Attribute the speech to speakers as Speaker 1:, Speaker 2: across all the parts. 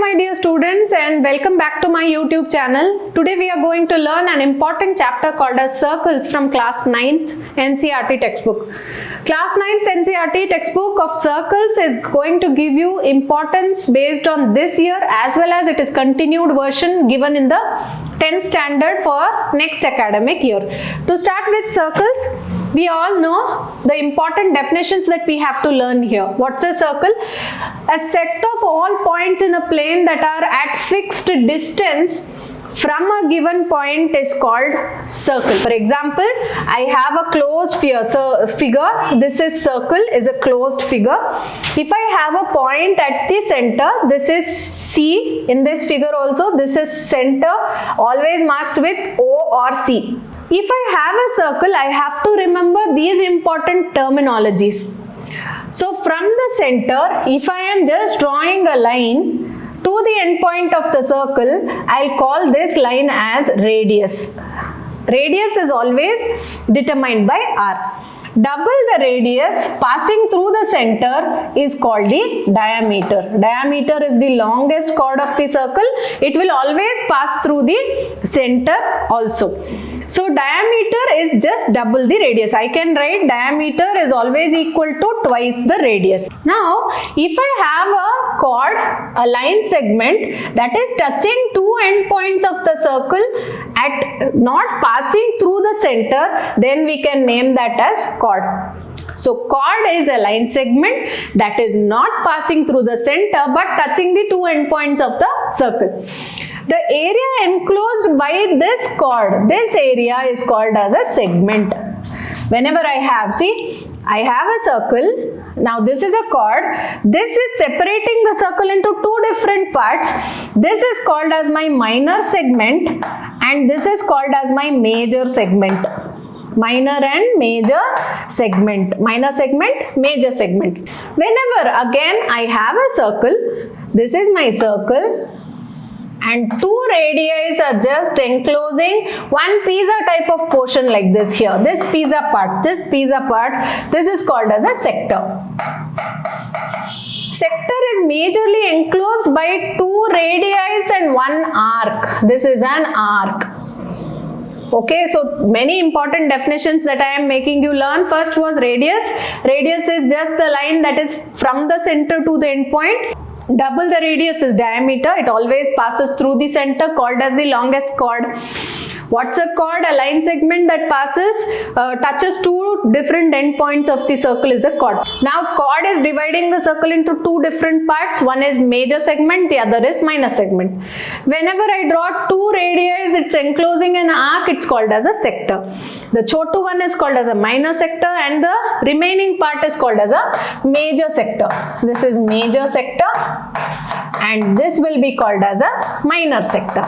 Speaker 1: my dear students, and welcome back to my YouTube channel. Today we are going to learn an important chapter called as Circles from class 9th NCERT textbook. Class 9th NCERT textbook of circles is going to give you importance based on this year as well as it is continued version given in the 10th standard for next academic year. To start with circles, we all know the important definitions that we have to learn here. What's a circle? A set of all points in a plane that are at fixed distance from a given point is called circle. For example, I have a closed figure. This is circle is a closed figure. If I have a point at the center, this is C. In this figure also, this is center, always marked with O or C. If I have a circle, I have to remember these important terminologies. So from the center, if I am just drawing a line to the end point of the circle, I'll call this line as radius. Radius is always determined by R. Double the radius passing through the center is called the diameter. Diameter is the longest chord of the circle. It will always pass through the center also. So diameter is just double the radius. I can write diameter is always equal to twice the radius. Now, if I have a chord, a line segment that is touching two endpoints of the circle at not passing through the center, then we can name that as chord. So chord is a line segment that is not passing through the center but touching the two endpoints of the circle. The area enclosed by this chord, this area is called as a segment. Whenever I have, see, I have a circle. Now this is a chord. This is separating the circle into two different parts. This is called as my minor segment and this is called as my major segment. Minor and major segment. Minor segment, major segment. Whenever again I have a circle, this is my circle and two radii are just enclosing one pizza type of portion like this here. This pizza part, this is called as a sector. Sector is majorly enclosed by two radii and one arc. This is an arc. Okay, so many important definitions that I am making you learn. First was radius. Radius is just a line that is from the center to the end point. Double the radius is diameter. It always passes through the center, called as the longest chord. What's a chord? A line segment that touches two different endpoints of the circle is a chord. Now chord is dividing the circle into two different parts. One is major segment, the other is minor segment. Whenever I draw two radii, it's enclosing an arc, it's called as a sector. The chotu one is called as a minor sector and the remaining part is called as a major sector. This is major sector and this will be called as a minor sector.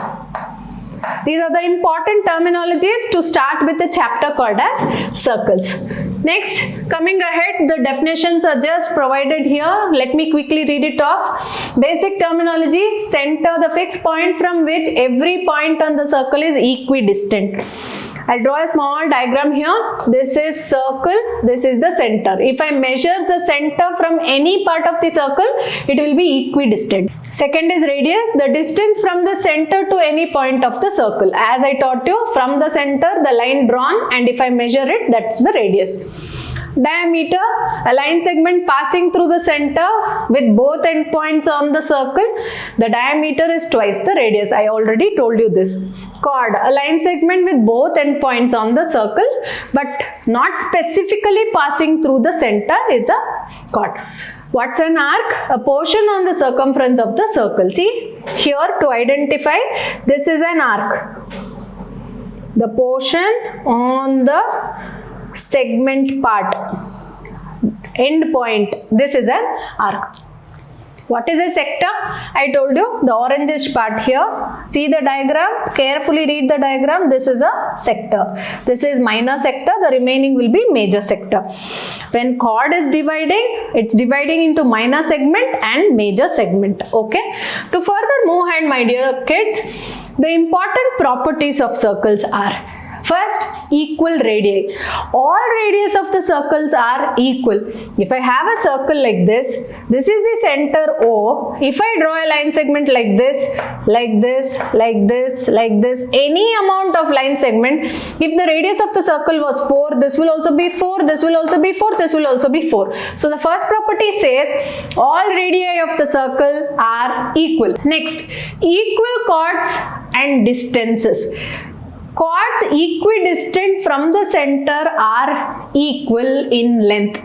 Speaker 1: These are the important terminologies to start with the chapter called as circles. Next, coming ahead, the definitions are just provided here. Let me quickly read it off. Basic terminology: center, the fixed point from which every point on the circle is equidistant. I'll draw a small diagram here. This is circle, this is the center. If I measure the center from any part of the circle, it will be equidistant. Second is radius, the distance from the center to any point of the circle. As I taught you, from the center, the line drawn, and if I measure it, that's the radius. Diameter, a line segment passing through the center with both endpoints on the circle. The diameter is twice the radius. I already told you this. Chord, a line segment with both endpoints on the circle but not specifically passing through the center is a chord. What's an arc? A portion on the circumference of the circle. See, here to identify, this is an arc. The portion on the segment part, end point, this is an arc. What is a sector? I told you the orangish part here. See the diagram, carefully read the diagram. This is a sector. This is minor sector, the remaining will be major sector. When chord is dividing, it's dividing into minor segment and major segment. Okay. To further move ahead, my dear kids, the important properties of circles are: First, equal radii. All radius of the circles are equal. If I have a circle like this is the center O. If I draw a line segment like this, like this, like this, like this, any amount of line segment, if the radius of the circle was 4, this will also be 4, this will also be 4, this will also be 4. So the first property says all radii of the circle are equal. Next, equal chords and distances. Chords equidistant from the center are equal in length.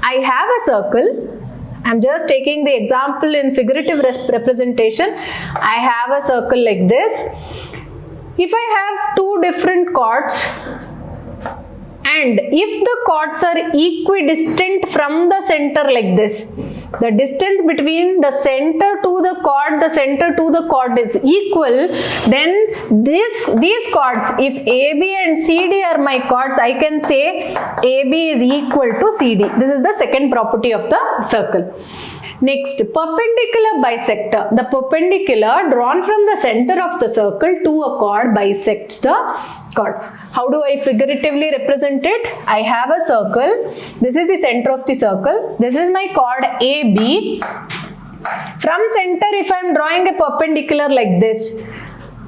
Speaker 1: I have a circle. I'm just taking the example in figurative representation. I have a circle like this. If I have two different chords, and if the chords are equidistant from the center like this, the distance between the center to the chord is equal, then these chords, if AB and CD are my chords, I can say AB is equal to CD. This is the second property of the circle. Next, perpendicular bisector. The perpendicular drawn from the center of the circle to a chord bisects the chord. How do I figuratively represent it? I have a circle. This is the center of the circle. This is my chord AB. From center, if I am drawing a perpendicular like this,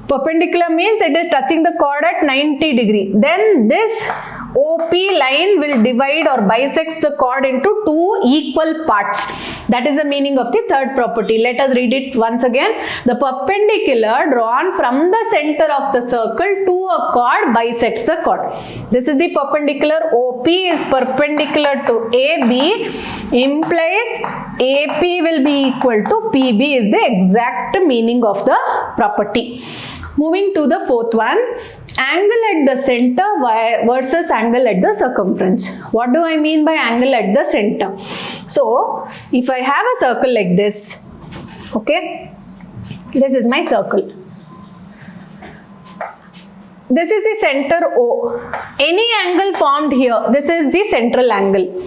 Speaker 1: perpendicular means it is touching the chord at 90 degree. Then this OP line will divide or bisects the chord into two equal parts. That is the meaning of the third property. Let us read it once again. The perpendicular drawn from the center of the circle to a chord bisects the chord. This is the perpendicular. OP is perpendicular to AB, implies AP will be equal to PB is the exact meaning of the property. Moving to the fourth one, angle at the center versus angle at the circumference. What do I mean by angle at the center? So, if I have a circle like this, okay, this is my circle. This is the center O. Any angle formed here, this is the central angle.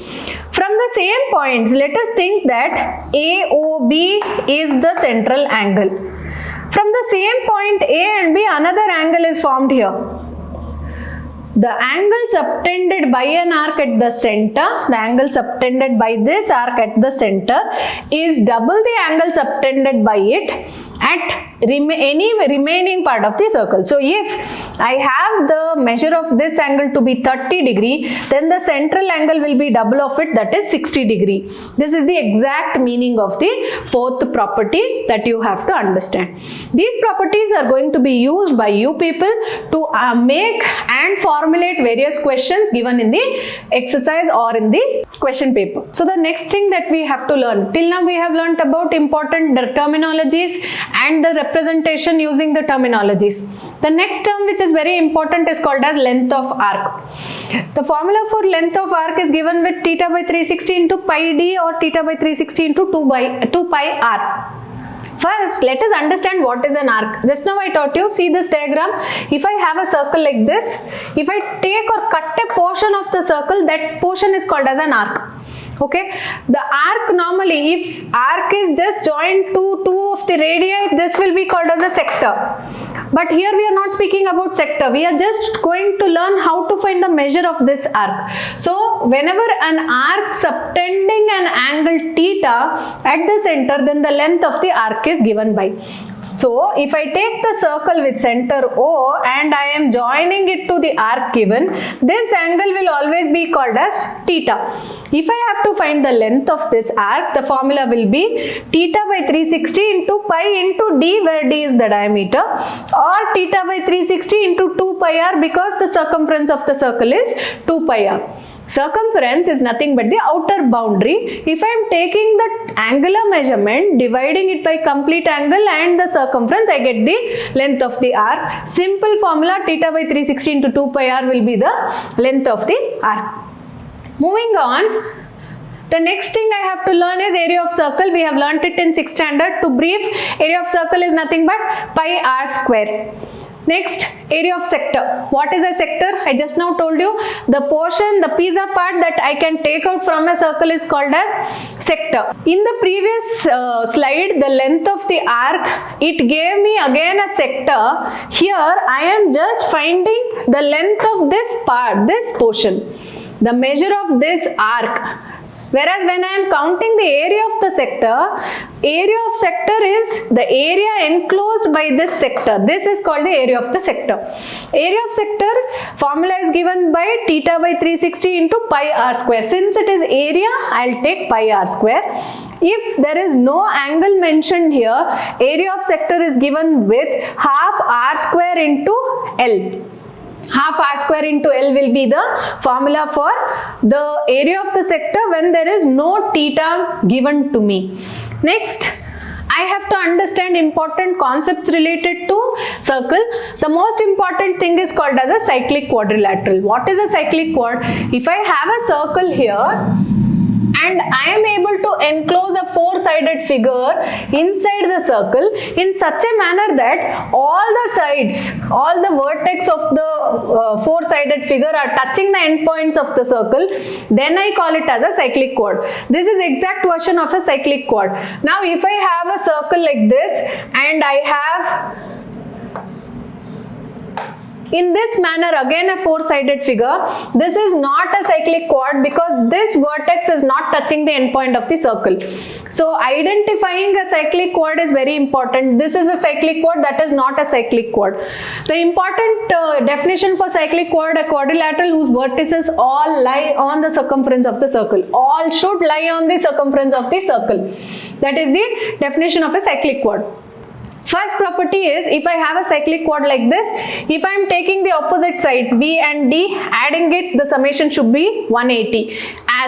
Speaker 1: From the same points, let us think that AOB is the central angle. From the same point A and B, another angle is formed here. The angle subtended by an arc at the center, the angle subtended by this arc at the center is double the angle subtended by it at any remaining part of the circle. So, if I have the measure of this angle to be 30 degree, then the central angle will be double of it, that is 60 degree. This is the exact meaning of the fourth property that you have to understand. These properties are going to be used by you people to make and formulate various questions given in the exercise or in the question paper. So, the next thing that we have to learn, till now we have learnt about important terminologies and the representation using the terminologies. The next term which is very important is called as length of arc. The formula for length of arc is given with theta by 360 into pi d or theta by 360 into 2 pi r. First, let us understand what is an arc. Just now I taught you, see this diagram. If I have a circle like this, if I take or cut a portion of the circle, that portion is called as an arc. Okay, the arc normally, if arc is just joined to two of the radii, this will be called as a sector. But here we are not speaking about sector, we are just going to learn how to find the measure of this arc. So, whenever an arc subtending an angle theta at the center, then the length of the arc is given by. So, if I take the circle with center O and I am joining it to the arc given, this angle will always be called as theta. If I have to find the length of this arc, the formula will be theta by 360 into pi into d, where d is the diameter, or theta by 360 into 2 pi r, because the circumference of the circle is 2 pi r. Circumference is nothing but the outer boundary. If I am taking the angular measurement, dividing it by complete angle and the circumference, I get the length of the arc. Simple formula, theta by 360 into 2 pi r will be the length of the arc. Moving on, the next thing I have to learn is area of circle. We have learnt it in 6th standard. To brief, area of circle is nothing but pi r square. Next, area of sector. What is a sector? I just now told you the portion, the pizza part that I can take out from a circle is called as sector. In the previous slide, the length of the arc, it gave me again a sector. Here I am just finding the length of this part, this portion, the measure of this arc. Whereas when I am counting the area of the sector is the area enclosed by this sector. This is called the area of the sector. Area of sector formula is given by theta by 360 into pi r square. Since it is area, I will take pi r square. If there is no angle mentioned here, area of sector is given with half r square into L. Half r square into L will be the formula for the area of the sector when there is no theta given to me. Next, I have to understand important concepts related to circle. The most important thing is called as a cyclic quadrilateral. What is a cyclic quad? If I have a circle here and I am able to enclose a four-sided figure inside the circle in such a manner that all the sides, all the vertex of the four-sided figure are touching the endpoints of the circle, then I call it as a cyclic quad. This is exact version of a cyclic quad. Now if I have a circle like this and I have in this manner again a four-sided figure, this is not a cyclic quad because this vertex is not touching the endpoint of the circle. So identifying a cyclic quad is very important. This is a cyclic quad, that is not a cyclic quad. The important definition for cyclic quad, a quadrilateral whose vertices all lie on the circumference of the circle. All should lie on the circumference of the circle. That is the definition of a cyclic quad. First property is, if I have a cyclic quad like this, if I am taking the opposite sides B and D, adding it, the summation should be 180.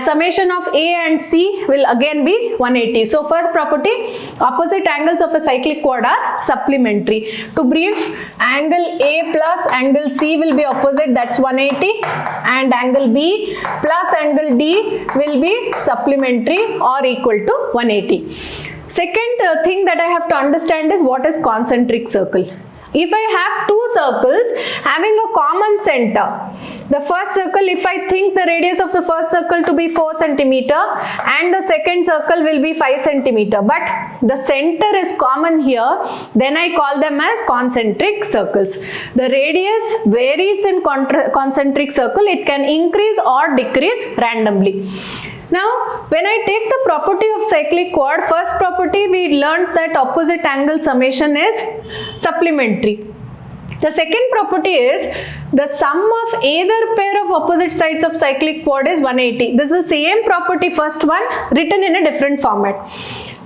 Speaker 1: Summation of A and C will again be 180. So first property, opposite angles of a cyclic quad are supplementary. To brief, angle A plus angle C will be opposite, that's 180, and angle B plus angle D will be supplementary or equal to 180. Second thing that I have to understand is what is concentric circle. If I have two circles having a common center, the first circle, if I think the radius of the first circle to be 4 cm and the second circle will be 5 cm, but the center is common here, then I call them as concentric circles. The radius varies in concentric circle, it can increase or decrease randomly. Now, when I take the property of cyclic quad, first property we learned that opposite angle summation is supplementary. The second property is the sum of either pair of opposite sides of cyclic quad is 180. This is the same property, first one, written in a different format.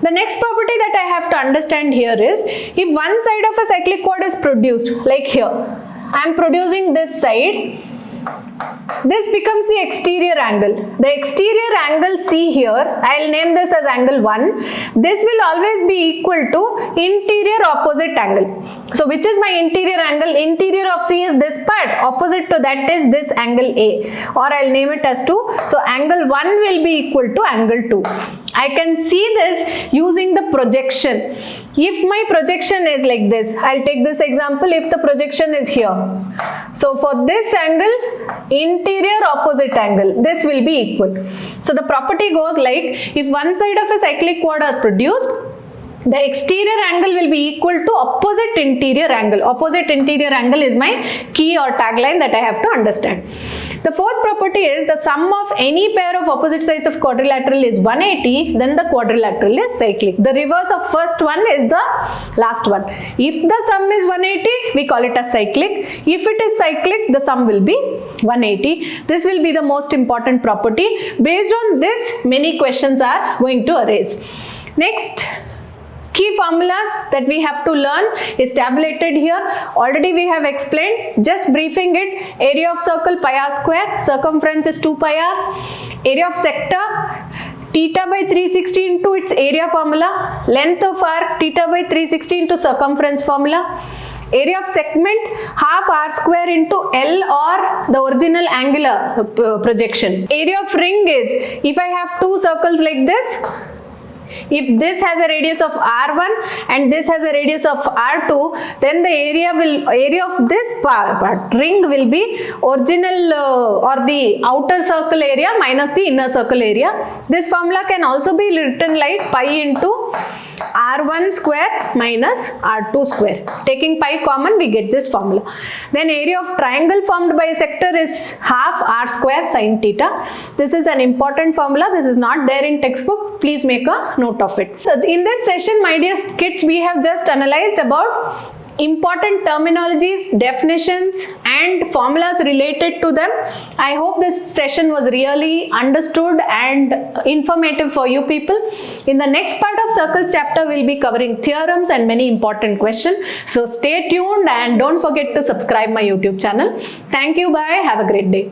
Speaker 1: The next property that I have to understand here is, if one side of a cyclic quad is produced, like here, I am producing this side, this becomes the exterior angle. The exterior angle C here, I will name this as angle 1. This will always be equal to interior opposite angle. So which is my interior angle? Interior of C is this part, opposite to that is this angle A, or I will name it as 2. So angle 1 will be equal to angle 2. I can see this using the projection. If my projection is like this, I'll take this example, if the projection is here. So for this angle, interior opposite angle, this will be equal. So the property goes like, if one side of a cyclic quad are produced, the exterior angle will be equal to opposite interior angle. Opposite interior angle is my key or tagline that I have to understand. The fourth property is, the sum of any pair of opposite sides of quadrilateral is 180, then the quadrilateral is cyclic. The reverse of first one is the last one. If the sum is 180, we call it as cyclic. If it is cyclic, the sum will be 180. This will be the most important property. Based on this, many questions are going to arise. Next, key formulas that we have to learn is tabulated here. Already we have explained, just briefing it. Area of circle pi r square, circumference is 2 pi r. Area of sector theta by 360 into its area formula. Length of arc theta by 360 into circumference formula. Area of segment half r square into L or the original angular projection. Area of ring is, if I have two circles like this, If this has a radius of r1 and this has a radius of r2, then the area of this ring will be original or the outer circle area minus the inner circle area. This formula can also be written like pi into r1 square minus r2 square. Taking pi common, we get this formula. Then area of triangle formed by a sector is half r square sin theta. This is an important formula. This is not there in textbook. Please make a note of it. In this session, my dear kids, we have just analyzed about important terminologies, definitions and formulas related to them. I hope this session was really understood and informative for you people. In the next part of circles chapter, we'll be covering theorems and many important questions. So stay tuned and don't forget to subscribe my YouTube channel. Thank you. Bye. Have a great day.